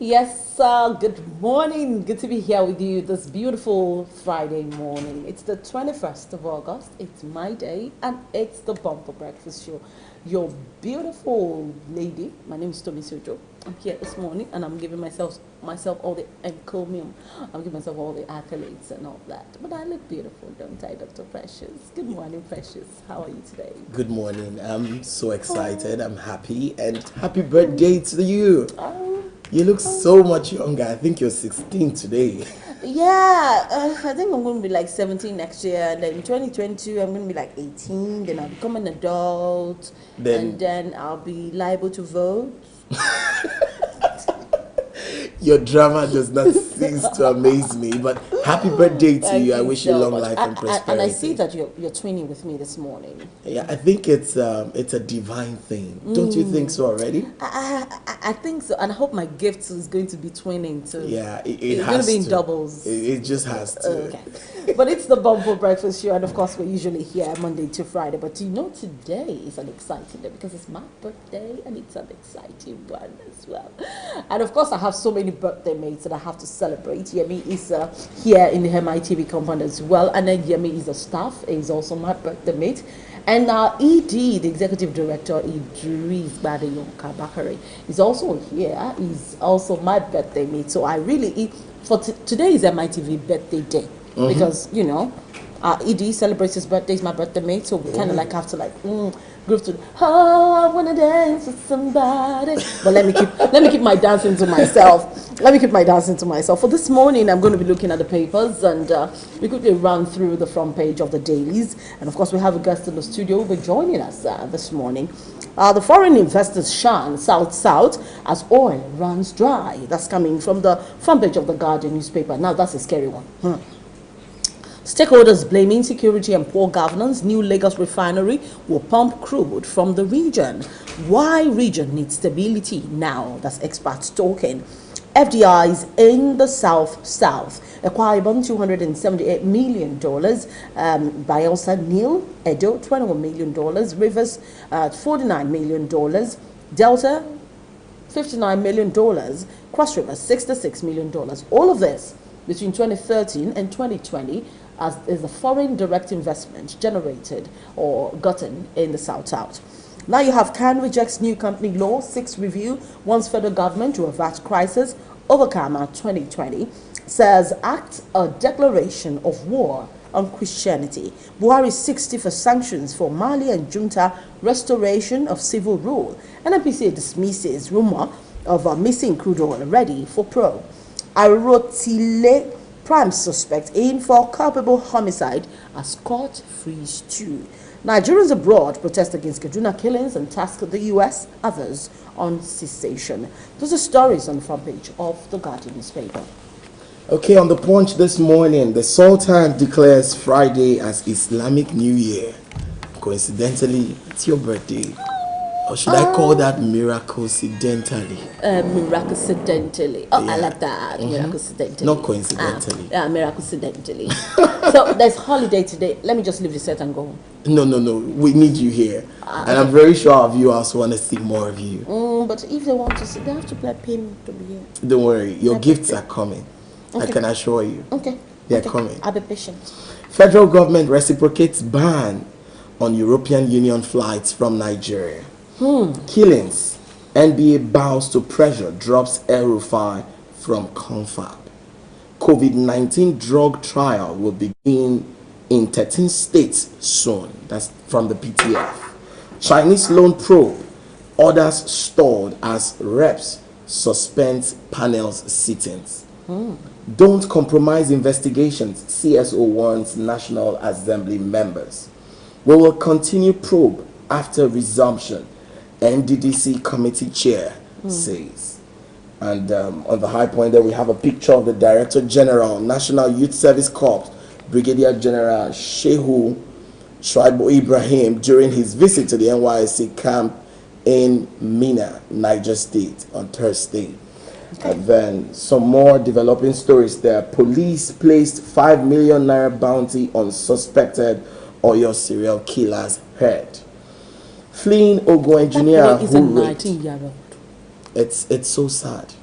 Yes, good morning. Good to be here with you this beautiful Friday morning. It's the 21st of August. It's my day, and it's the Bumper Breakfast Show. Your beautiful lady, my name is Tomi Sojo. I'm here this morning, and I'm giving myself all the encomium. I'm giving myself all the accolades and all that. But I look beautiful, don't I, Dr. Precious? Good morning, Precious. How are you today? Good morning. I'm so excited. I'm happy. And happy birthday to you. Oh, You look so much younger. I think you're 16 today. yeah, I think I'm going to be like 17 next year. And then in 2022, I'm going to be like 18. Then I'll become an adult. And then I'll be liable to vote. Your drama does not cease to amaze me. But happy birthday to Thank you. I you wish you so long much. life and prosperity. And I see that you're twinning with me this morning. Yeah, I think it's a divine thing. Don't you think so already? I think so. And I hope my gift is going to be twinning too. Yeah, it It's has going to be in to. doubles. It just has to. Okay. But it's the Bumble Breakfast Show, and of course, we're usually here Monday to Friday. But today is an exciting day because it's my birthday and it's an exciting one as well. And of course, I have so many birthday mates that I have to celebrate. Yemi is here in the MITV compound as well, and then Yemi is a staff, is also my birthday mate. And ED, the executive director, Idris Badeyonka Bakare, is also here. He's also my birthday mate. So I really, today is MITV birthday day. Because ED celebrates his birthday, is my birthday mate, so we kind of like have to groove to I wanna dance with somebody. But let me keep my dancing to myself. For this morning, I'm going to be looking at the papers, and we quickly run through the front page of the dailies. And of course, we have a guest in the studio who will be joining us this morning. The foreign investors shine south as oil runs dry. That's coming from the front page of the Guardian newspaper. Now that's a scary one. Stakeholders blame insecurity and poor governance. New Lagos refinery will pump crude from the region. Why region needs stability now? That's experts talking. FDIs in the South. Akwa Ibom, $278 million. Bayelsa, Nil, Edo, $21 million. Rivers, $49 million. Delta, $59 million. Cross River, $66 million. All of this between 2013 and 2020 as is a foreign direct investment generated or gotten in the South. Now you have CAN rejects new company law, 6 review, wants federal government to avert crisis, overcome 2020, says act a declaration of war on Christianity. Buhari 60 for sanctions for Mali and junta, restoration of civil rule. NNPC dismisses rumor of missing crude oil ready for probe. Arotile prime suspect in for culpable homicide as court frees 2. Nigerians abroad protest against Kaduna killings and task the U.S. others on cessation. Those are stories on the front page of the Guardian newspaper. Okay, on the Punch this morning, the Sultan declares Friday as Islamic New Year. Coincidentally, it's your birthday. Or should I call that miracoincidentally? Miracoincidentally. Oh, yeah. I like that. Miracoincidentally. Not coincidentally. Yeah, miracoincidentally. So there's holiday today. Let me just leave the set and go home. No. We need you here. And I'm very sure our viewers want to see more of you. But if they want to see, they have to pay me to be here. Don't worry. Your gifts are coming. Okay. I can assure you. Okay. They're coming. I'll be patient. Federal government reciprocates ban on European Union flights from Nigeria. Killings. NBA bows to pressure, drops El-Rufai from confab. COVID-19 drug trial will begin in 13 states soon. That's from the PTF. Chinese loan probe. Orders stalled as reps suspend panels sittings. Don't compromise investigations, CSO warns National Assembly members. We will continue probe after resumption, NDDC committee chair says. And on the high point there we have a picture of the Director General, National Youth Service Corps, Brigadier General Shehu Shuaibu Ibrahim during his visit to the NYSC camp in Mina, Niger State on Thursday. Okay. And then some more developing stories there. Police placed 5 million naira bounty on suspected Oyo serial killer's head. Fleeing Ogo engineer who raped. Year-old. It's so sad.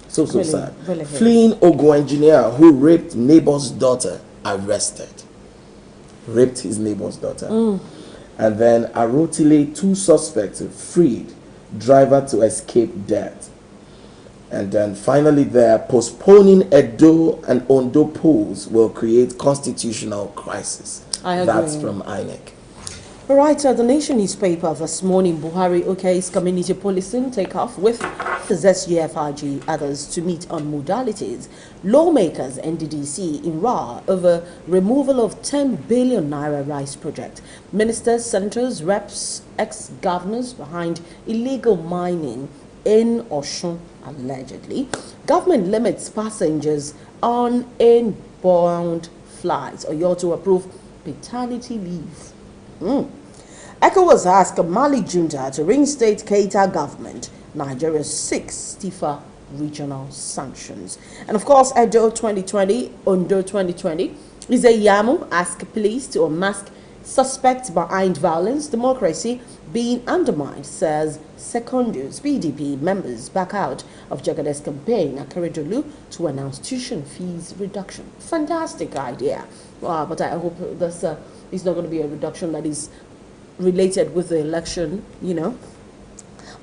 So Really, sad. really Fleeing Ogo engineer who raped neighbor's daughter arrested. Raped his neighbor's daughter. And then Arotile, 2 suspects freed. Driver to escape death. And then finally there, postponing Edo and Ondo polls will create constitutional crisis. I agree. That's from INEC. All right, the Nation newspaper this morning, Buhari okay's community policing take off with the SGFRG, others to meet on modalities. Lawmakers NDDC in Ra over removal of 10 billion naira rice project. Ministers, senators, reps, ex-governors behind illegal mining in Osun, allegedly. Government limits passengers on inbound flights. Oyo to approve paternity leave. ECOWAS asked Mali junta to reinstate Keita government. Nigeria's 6 TIFA regional sanctions. And of course, Edo 2020, Ondo 2020, is a Yamu ask police to unmask suspects behind violence, democracy being undermined, says Secondus. PDP members back out of Jagade's campaign at Keredolu to announce tuition fees reduction. Fantastic idea. But I hope this is not going to be a reduction that is related with the election, you know.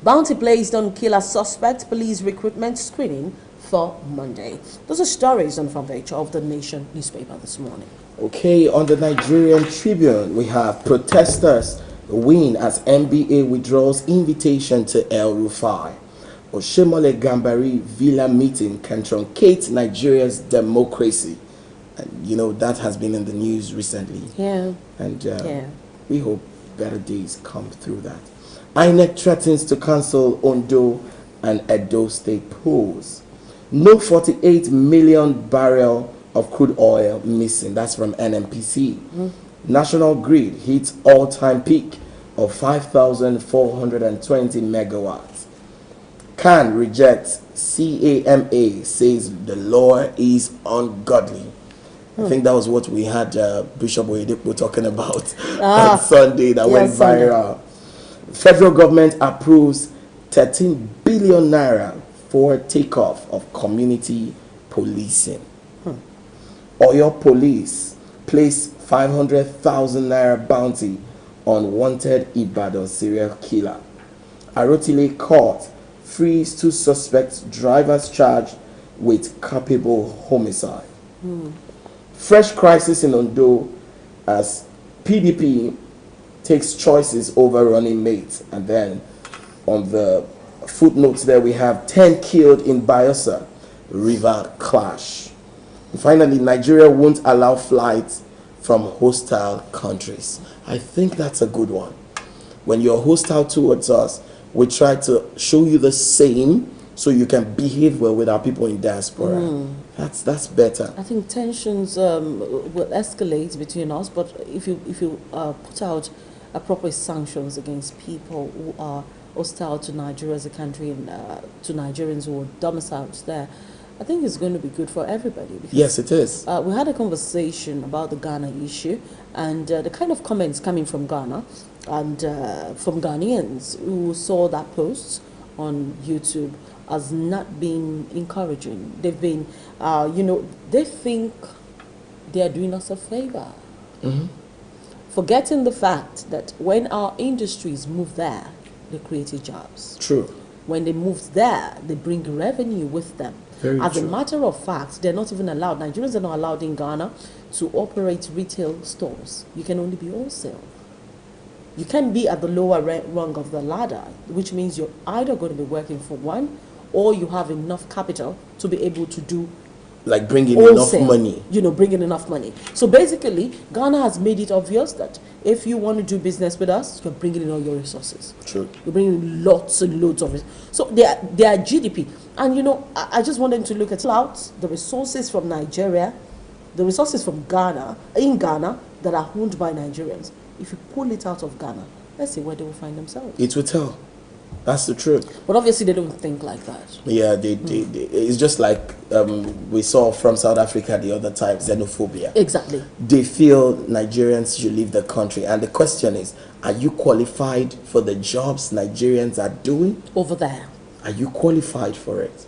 Bounty placed on killer suspect, police recruitment screening for Monday. Those are stories on the front page of the Nation newspaper this morning. Okay, on the Nigerian Tribune, we have protesters win as NBA withdraws invitation to El Rufai. Oshemole Gambari Villa meeting can truncate Nigeria's democracy. And you know, that has been in the news recently. Yeah. And we hope better days come through that. INEC threatens to cancel Ondo and Edo state polls. No 48 million barrel of crude oil missing. That's from NNPC. National Grid hits all-time peak of 5,420 megawatts. CAN rejects CAMA, says the law is ungodly. I think that was what we had Bishop Oyedepo talking about on Sunday that went viral. Federal government approves 13 billion naira for takeoff of community policing. Oyo police place 500,000 naira bounty on wanted Ibadan serial killer. Arotile court frees 2 suspects drivers charged with culpable homicide. Fresh crisis in Ondo as PDP takes choices over running mates. And then on the footnotes there we have 10 killed in Bayelsa river clash. And finally, Nigeria won't allow flights from hostile countries. I think that's a good one. When you're hostile towards us, we try to show you the same so you can behave well with our people in diaspora. That's better. I think tensions will escalate between us, but if you put out appropriate sanctions against people who are hostile to Nigeria as a country and to Nigerians who are domiciled there, I think it's going to be good for everybody. Yes, it is. We had a conversation about the Ghana issue and the kind of comments coming from Ghana and from Ghanaians who saw that post on YouTube as not being encouraging. They've been, they think they are doing us a favor. Forgetting the fact that when our industries move there, they create jobs. True. When they move there, they bring revenue with them. Very As true. a matter of fact, they're not even allowed. Nigerians are not allowed in Ghana to operate retail stores. You can only be wholesale. You can be at the lower rung of the ladder, which means you're either going to be working for one or you have enough capital to be able to do Like bringing wholesale, enough money. bringing enough money. So basically, Ghana has made it obvious that if you want to do business with us, you're bringing in all your resources. True. You're bringing in lots and loads of it. So they are GDP. And I just want them to look at out the resources from Nigeria, the resources from Ghana, in Ghana, that are owned by Nigerians. If you pull it out of Ghana, let's see where they will find themselves. It will tell. That's the truth. But obviously they don't think like that. Yeah, they it's just like we saw from South Africa the other time, xenophobia. Exactly. They feel Nigerians should leave the country. And the question is, are you qualified for the jobs Nigerians are doing? Over there. Are you qualified for it?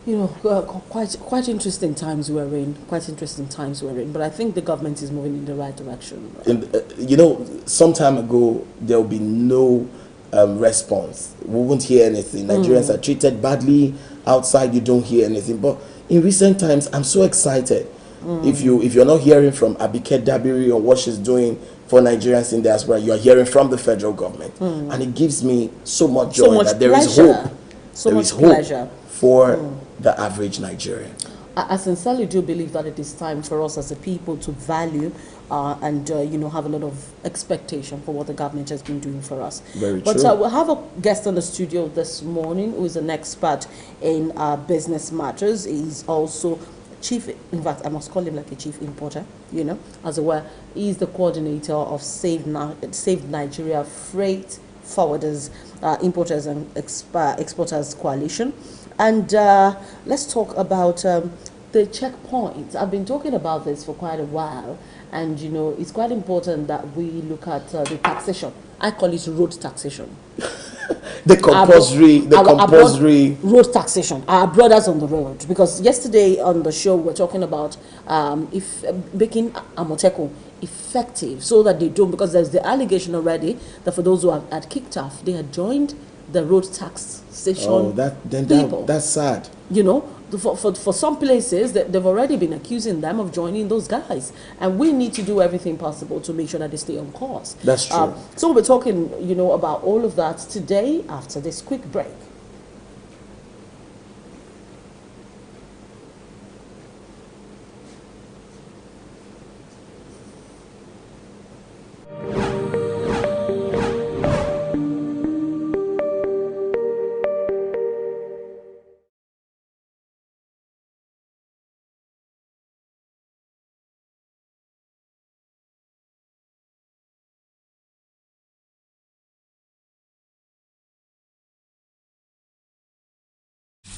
You know, quite interesting times we're in. Quite interesting times we're in. But I think the government is moving in the right direction. You know, some time ago there will be no response. We won't hear anything. Nigerians are treated badly outside. You don't hear anything. But in recent times, I'm so excited. If you're not hearing from Abike Dabiri on what she's doing for Nigerians in diaspora, you are hearing from the federal government, and it gives me so much joy that there is hope. There is hope for the average Nigerian. I sincerely do believe that it is time for us as a people to value and you know, have a lot of expectation for what the government has been doing for us. Very but true. We'll have a guest on the studio this morning who is an expert in business matters. He's also chief, in fact, I must call him like a chief importer, you know, as it were. He's the coordinator of Save Nigeria Freight Forwarders, Importers and Exporters Coalition. And let's talk about the checkpoints. I've been talking about this for quite a while, and you know, it's quite important that we look at the taxation. I call it road taxation. The compulsory road taxation. Our brothers on the road. Because yesterday on the show we were talking about if making Amoteco effective so that they don't, because there's the allegation already that for those who had kicked off, they had joined the road taxation. Oh, that's sad. You know, for some places they've already been accusing them of joining those guys, and we need to do everything possible to make sure that they stay on course. That's true. So we're talking, you know, about all of that today after this quick break.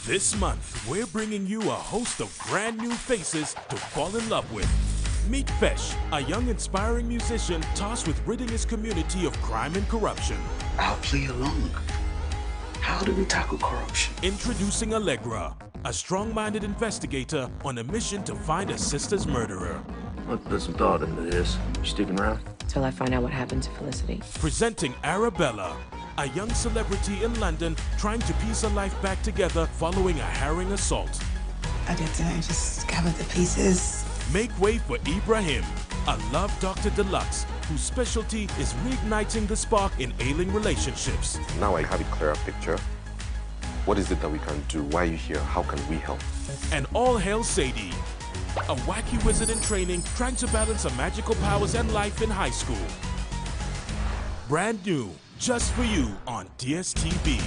This month, we're bringing you a host of brand new faces to fall in love with. Meet Fesh, a young inspiring musician tasked with ridding his community of crime and corruption. I'll play along. How do we tackle corruption? Introducing Allegra, a strong-minded investigator on a mission to find her sister's murderer. Let's put some thought into this. You sticking around? Till I find out what happened to Felicity. Presenting Arabella, a young celebrity in London trying to piece her life back together following a harrowing assault. I did just gather the pieces. Make way for Ibrahim, a love doctor deluxe whose specialty is reigniting the spark in ailing relationships. Now I have a clearer picture. What is it that we can do? Why are you here? How can we help? And all hail Sadie, a wacky wizard in training trying to balance her magical powers and life in high school. Brand new, just for you on DSTV.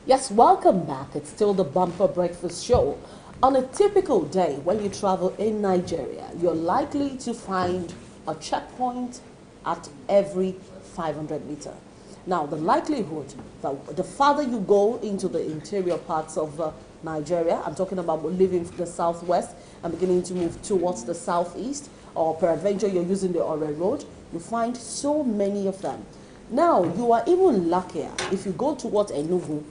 Yes, welcome back. It's still the Bumper Breakfast Show. On a typical day when you travel in Nigeria, you're likely to find a checkpoint at every 500 meters. Now, the likelihood that the farther you go into the interior parts of Nigeria, I'm talking about leaving the southwest and beginning to move towards the southeast, or peradventure you're using the Ore Road, you find so many of them. Now, you are even luckier if you go towards Enugu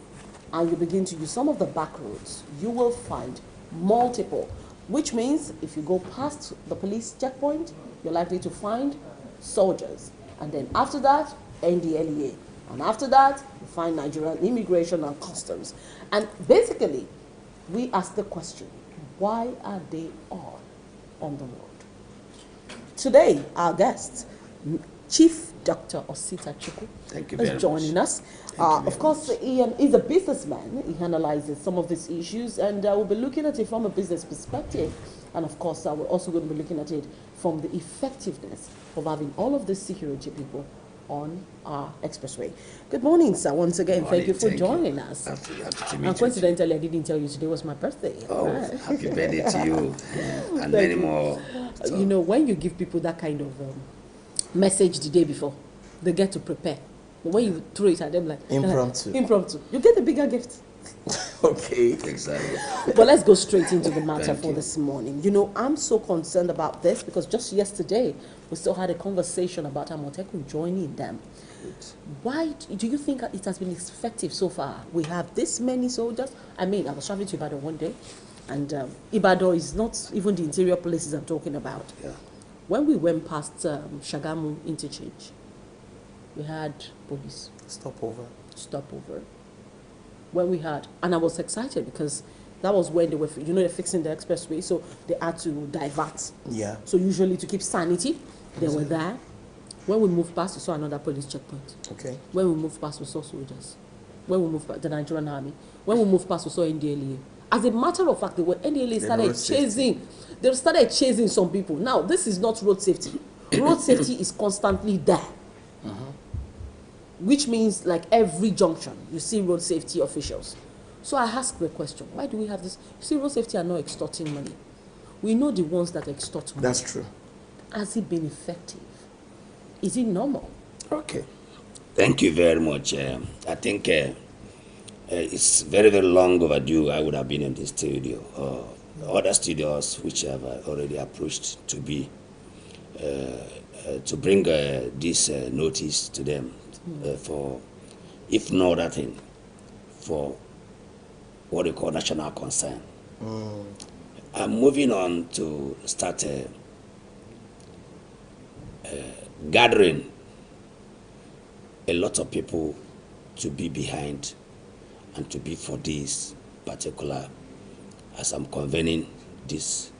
and you begin to use some of the back roads, you will find multiple, which means if you go past the police checkpoint, you're likely to find soldiers. And then after that, NDLEA. And after that, you find Nigerian Immigration and Customs. And basically, we ask the question, why are they all on the road? Today, our guest, Chief Dr. Osita Chukwu, is joining us. Of course, Ian is a businessman. He analyzes some of these issues, and we'll be looking at it from a business perspective. And of course, we're also going to be looking at it from the effectiveness of having all of these security people on our expressway. Good morning, sir. Once again, thank you for joining us. And coincidentally, I didn't tell you today was my birthday. Oh, happy birthday to you. And many more. You know, when you give people that kind of message the day before, they get to prepare. But when you throw it at them like Impromptu. impromptu, you get a bigger gift. Okay. Exactly. But let's go straight into the matter Thank for you. this morning. You know, I'm so concerned about this because just yesterday we still had a conversation about Amotekun joining them. Why do you think it has been effective so far? We have this many soldiers. I mean, I was traveling to Ibadan one day, and Ibadan is not even the interior places I'm talking about. Yeah. When we went past Shagamu interchange, we had police Stop over. stopover. When we had, and I was excited because that was when they were, they're fixing the expressway, so they had to divert. Yeah. So usually to keep sanity, they were there. When we moved past, we saw another police checkpoint. Okay. When we moved past, we saw soldiers. When we moved past, the Nigerian army. When we moved past, we saw NDLA. As a matter of fact, NDLA started chasing some people. Now, this is not road safety. Road safety is constantly there. Which means like every junction, you see road safety officials. So I asked the question, why do we have this? You see, road safety are not extorting money. We know the ones that extort money. That's true. Has it been effective? Is it normal? Okay. Thank you very much. I think it's very, very long overdue. I would have been in the studio. Other studios which have already approached to be to bring this notice to them for, if no other thing, for what they call national concern. I'm moving on to start gathering a lot of people to be behind and to be for this particular, as I'm convening this.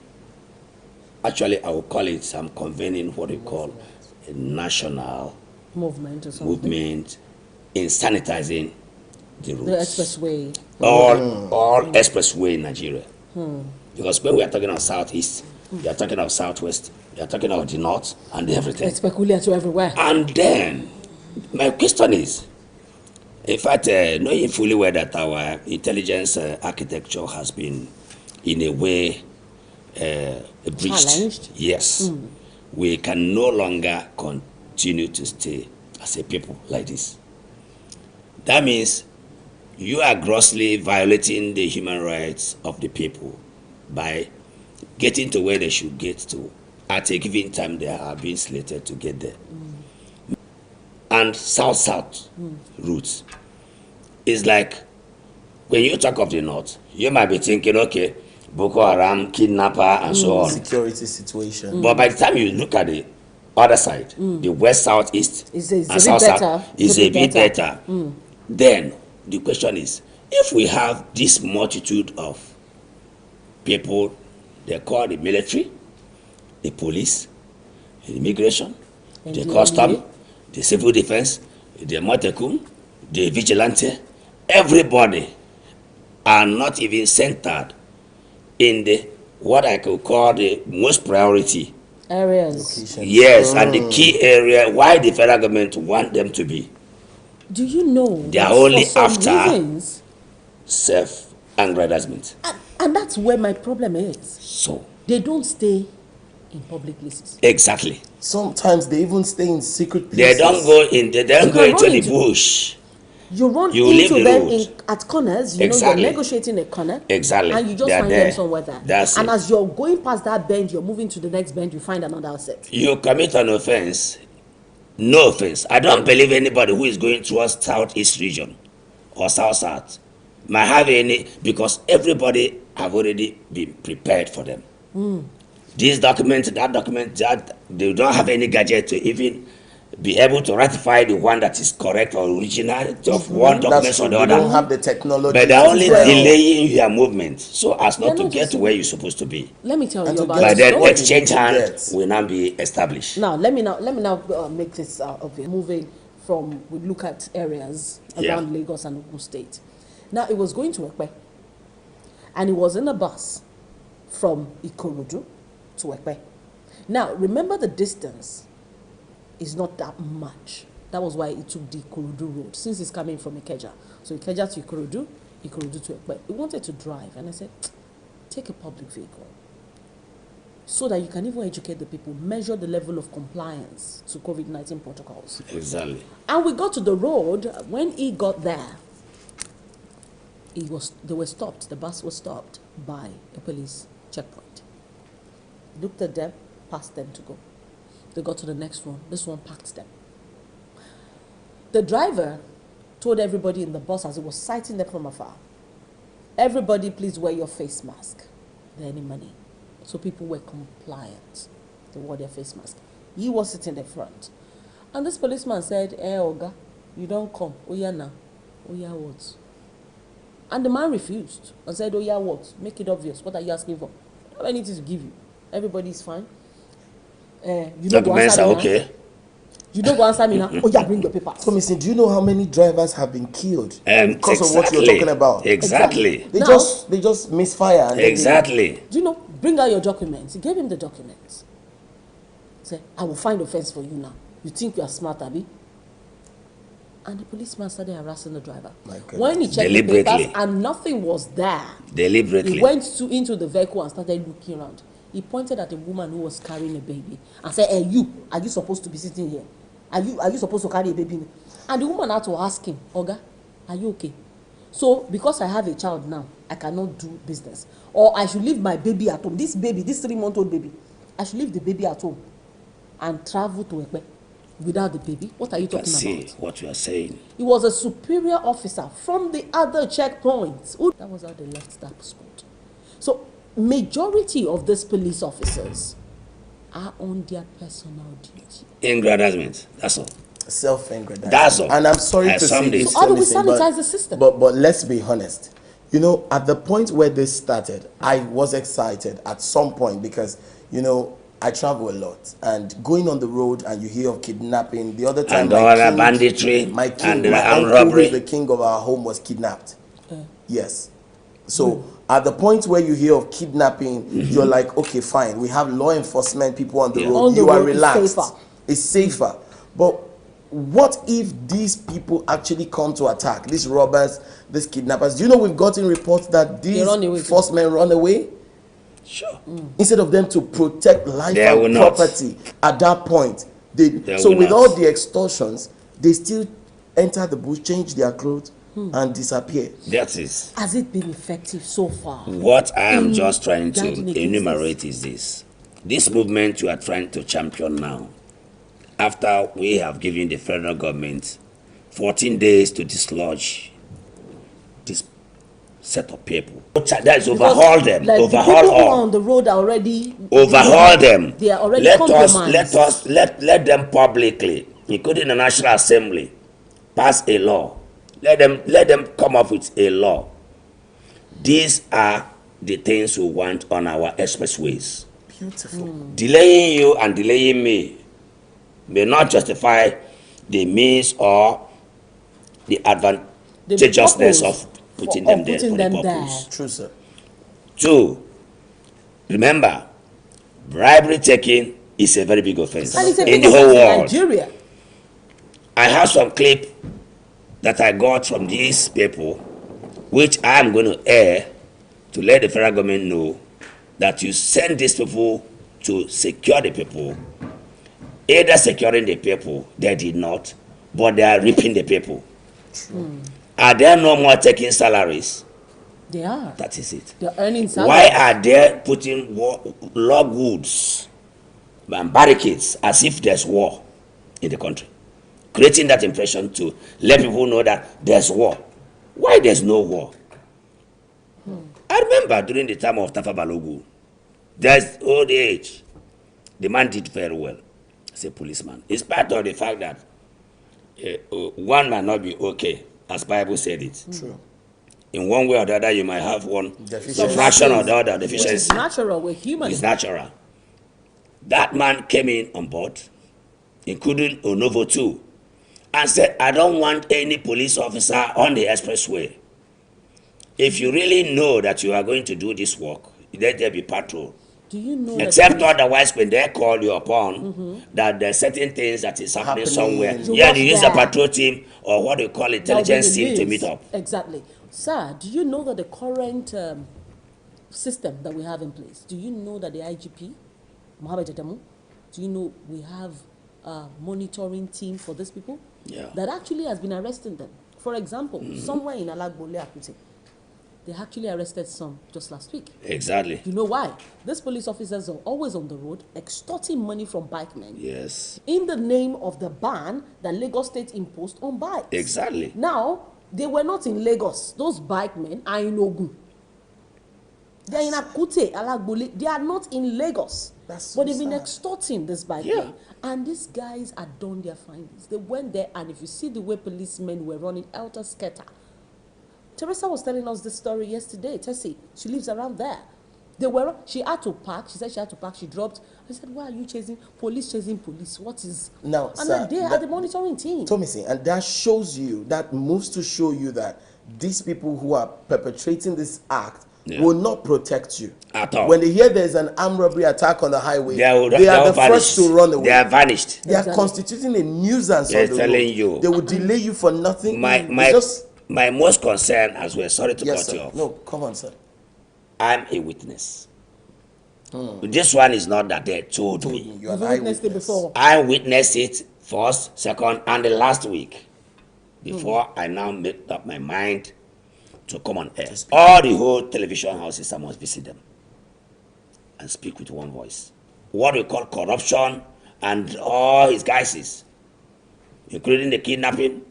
Actually, I will call it, I'm convening what we call a national Movement or something? movement in sanitizing the roads. The expressway. All expressway in Nigeria. Because when we are talking of southeast, we are talking of southwest, we are talking of the north and everything. It's peculiar to everywhere. And then, my question is, in fact, knowing fully well that our intelligence architecture has been, in a way, breached. Challenged? Yes. We can no longer continue to stay as a people like this. That means you are grossly violating the human rights of the people by getting to where they should get to at a given time they are being slated to get there. And south-south routes is like, when you talk of the north, you might be thinking, okay, Boko Haram, kidnapper, and so on. Security situation. But by the time you look at the other side, the west, south, east, It's and a south, bit better. south, is a bit better. Then the question is, if we have this multitude of people, they call the military, the police, the immigration, the NDLEA, custom, the civil defense, the Motekun, the vigilante, everybody are not even centered in the what I could call the most priority. Areas. Location. Yes, and the key area why the federal government want them to be Do you know They are that only for some after- reasons, self-aggrandizement. and that's where my problem is. So, They don't stay in public places. exactly. Sometimes they even stay in secret They places. don't go in. They don't You go can into run the into- bush. You run You leave into the them road. at corners, Exactly. you're negotiating a corner. Exactly. And you just They are find there. them somewhere there. That's and it. as you're going past that bend, you're moving to the next bend, you find another asset. You commit an offense. No offense. I don't believe anybody who is going towards southeast region or south might have any, because everybody have already been prepared for them. This document, that document, that they don't have any gadget to even be able to ratify the one that is correct or original of one document That's or true. the They other. don't have the technology. But they're to only tell. delaying your movement so as They're not to not get just- to where you're supposed to be. Let me tell And you to about get By the to then, what story. they exchange need to hand get. will now be established. Now let me now make this obvious. Moving from, we look at areas Yeah. around Lagos and Ogun State. Now it was going to Ekpe, and it was in a bus from Ikorodu to Ekpe. Now remember, the distance is not that much. That was why it took the Ikorodu road, since it's coming from Ikeja. So Ikeja to Ikorodu, Ikorodu to Ekpe. He wanted to drive, and I said, take a public vehicle. so that you can even educate the people, measure the level of compliance to COVID-19 protocols. Exactly. And we got to the road. When he got there, they were stopped. The bus was stopped by a police checkpoint. Looked at them, passed them to go. They got to the next one. This one packed them. The driver told everybody in the bus as he was sighting them from afar, everybody please wear your face mask. There any money. So people were compliant. They wore their face mask. He was sitting in the front. And this policeman said, Oga, you don't come. Oh yeah now. Oh yeah what? And the man refused and said, oh yeah what? Make it obvious. What are you asking for? I don't have anything to give you. Everybody's fine. You don't go answer me okay. now. You don't go answer me now. Oh yeah, bring your papers. So, Missy, do you know how many drivers have been killed because of what you're Exactly. talking about? Exactly. They Now- just misfire. And then Exactly. Do you know? Bring out your documents. He gave him the documents. Say, I will find offense for you now. You think you are smart, Abby? And the policeman started harassing the driver. My goodness. When he checked the Deliberately. papers and nothing was there, Deliberately. he went into the vehicle and started looking around. He pointed at a woman who was carrying a baby and said, hey, you, are you supposed to be sitting here? Are you supposed to carry a baby? And the woman had to ask him, Oga, are you okay? So, because I have a child now, I cannot do business. Or I should leave my baby at home. This baby, this 3-month-old baby, I should leave the baby at home and travel to Ekpe without the baby. What are you Can talking see about? what you are saying. He was a superior officer from the other checkpoints. That was how they left that spot. So, majority of these police officers are on their personal duty. Ingratitude. That's all. Self-ingratitude. That's all. And I'm sorry I to say summed this. it. So how do we Missy, sanitize the system? But let's be honest. You know, at the point where this started, I was excited at some point because, you know, I travel a lot and going on the road and you hear of kidnapping. The other time, And other banditry my and the my armed uncle, who robbery. is the king of our home, was kidnapped. Yes. So at the point where you hear of kidnapping, you're like, okay, fine. We have law enforcement people on the Yeah. road. On the You are road is relaxed. safer. It's safer. But what if these people actually come to attack? These robbers, these kidnappers. Do you know we've gotten reports that these run away. forcemen run away? Sure. Instead of them to protect life They will and not. property at that point. They So will with not. all the extortions, they still enter the bush, change their clothes, and disappear. That is. Has it been effective so far? What I am just trying to guarding against enumerate is this. This movement you are trying to champion now, after we have given the federal government 14 days to dislodge this set of people. That is overhaul them, Like the overhaul people who are all. on the road are already Overhaul them. They are already let compromised. let them publicly, including the National Assembly, pass a law. Let them come up with a law. These are the things we want on our expressways. Beautiful. Delaying you and delaying me may not justify the means or the advantageousness purpose of putting of them there putting for the them there. purpose. True, sir. 2, remember, bribery taking is a very big offense And it's a in big the whole offense in world. Nigeria. I have some clip that I got from these people, which I am going to air to let the federal government know that you send these people to secure the people. Either securing the people, they did not, but they are reaping the people. Are there no more taking salaries? They are. That is it. They're earning salary. Why are they putting logwoods and barricades as if there's war in the country? Creating that impression to let people know that there's war. Why there's no war? I remember during the time of Tafa Balogu, there's old age. The man did very well as a policeman. In spite of the fact that one might not be okay, as Bible said it. True. In one way or the other, you might have one Deficiency. fraction or the other Which is deficiency. natural. We're human. It's natural. That man came in on board, including Onovo too, and said, I don't want any police officer on the expressway. If you really know that you are going to do this work, let there be patrol. Do you know Except otherwise, when they call you upon that there's certain things that is happening somewhere, You yeah, work you use a there. patrol team or what they call that intelligence will be team the to news? meet up. Exactly. Sir, do you know that the current system that we have in place, do you know that the IGP Mohammed Adamu, do you know we have a monitoring team for these people? Yeah. That actually has been arresting them. For example, somewhere in Alagbole Akute, they actually arrested some just last week. Exactly. You know why? These police officers are always on the road extorting money from bikemen. Yes. In the name of the ban that Lagos State imposed on bikes. Exactly. Now, they were not in Lagos. Those bikemen are in Ogun. They are in Akute, Alagbole. They are not in Lagos. That's so but they've been sad. extorting this bikemen. Yeah. And these guys had done their findings. They went there, and if you see the way policemen were running helter-skelter. Teresa was telling us this story yesterday. Tessie, she lives around there. She had to park. She said she had to park. She dropped. I said, why are you chasing police? What is... Now, and sir, then they are the monitoring team. Tomisi, and that moves to show you that these people who are perpetrating this act will not protect you. At all. When they hear there's an armed robbery attack on the highway, They are the vanished. first to run away. They are vanished. They are constituting a nuisance They're on the telling road. you. They will delay you for nothing. My most concern, as we're sorry to Yes, cut you sir. off. No, come on, sir. I'm a witness. This one is not that they told me. You are You've an witnessed it eyewitness. before. I witnessed it first, second, and the last week before I now made up my mind to come on air. All the whole television houses, I must visit them and speak with one voice. What we call corruption and all its guises, including the kidnapping,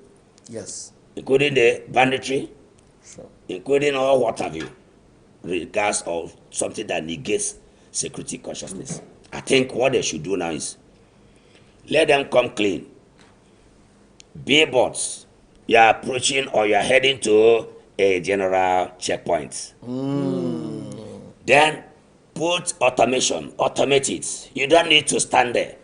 Yes, including the banditry, sure. including all what have you, regards of something that negates security consciousness. I think what they should do now is let them come clean. Billboards, you are approaching or you are heading to a general checkpoint. Then put automation, automate it. You don't need to stand there.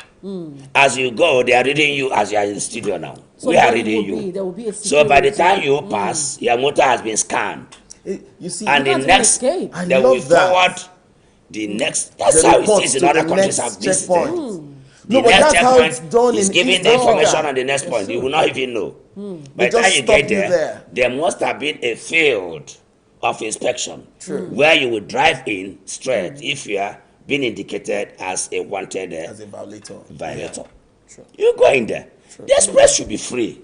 As you go, they are reading you as you are in the studio now. So we are there reading will be- you. there will be a So by the security. time you pass, your motor has been scanned. You see, And the can't next, escape. I they will love that. forward the next. That's the how it report is in to other the countries next I've visited. checkpoint. The No, but next that's how it's checkpoint done is in giving East the information Africa. on the next point. You will not even know. By They the time just you stop get you there, there. there must have been a field of inspection True. where you would drive in straight if you are being indicated as a wanted As a violator. violator. Yeah. True. You go in there. The express should be free.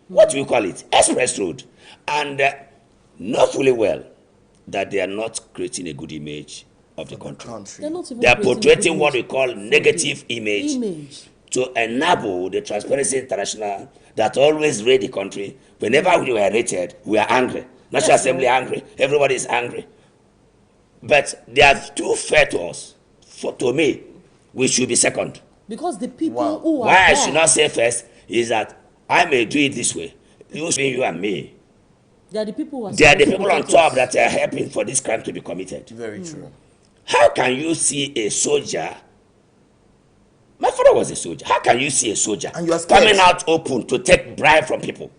What do you call it? Express road. And know fully well that they are not creating a good image of the country. They're not even They are creating portraying good what we image call for negative the image to enable the Transparency International that always rate the country. Whenever we were rated, we are angry. National Assembly angry. Everybody is angry. But they are too fair to us. To me, we should be second. Because the people Wow. who are Why I there, should not say first is that I may do it this way. You and me. they are the people who are They are the supposed to people on protect top us. that are helping for this crime to be committed. Very true. How can you see a soldier? My father was a soldier. How can you see a soldier And you are scared. coming out open to take bribe from people?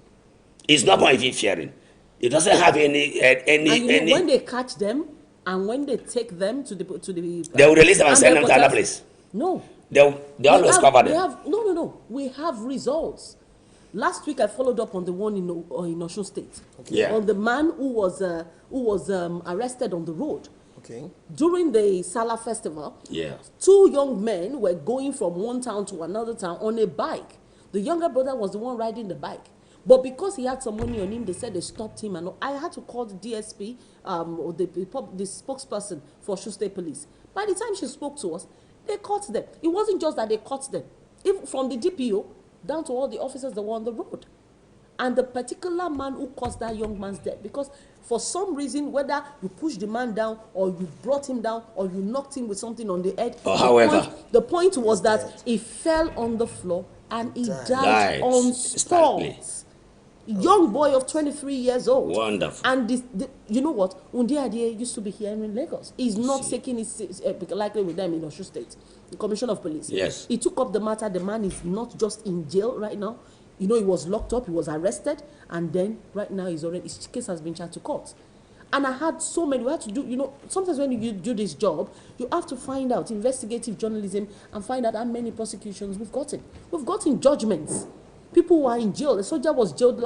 He's not going to even fearing. He doesn't have any. And you know, when they catch them and when they take them to the They will release them and send them to another protest- place. No. They always cover them. No. We have results. Last week I followed up on the one in Osun State. Okay. Yeah. On the man who was arrested on the road Okay. during the Salah festival. Yeah. 2 young men were going from one town to another town on a bike. The younger brother was the one riding the bike. But because he had some money on him, they said they stopped him. And I had to call the DSP, or the spokesperson for Osun State Police. By the time she spoke to us, they caught them. It wasn't just that they caught them. Even from the DPO down to all the officers that were on the road. And the particular man who caused that young man's death, because for some reason, whether you pushed the man down or you brought him down or you knocked him with something on the head, Or however. the point was that he fell on the floor and he died Died on instantly. spot. Young boy of 23 years old. Wonderful. And you know what? Undi Adie used to be here in Lagos. He's not taking his likely with them in Osun State, the Commissioner of Police. Yes. He took up the matter. The man is not just in jail right now. You know, he was locked up, he was arrested, and then right now his case has been charged to court. And I had so many, we had to do, you know, sometimes when you do this job, you have to find out investigative journalism and find out how many prosecutions we've gotten. We've gotten judgments. People who are in jail. The soldier was jailed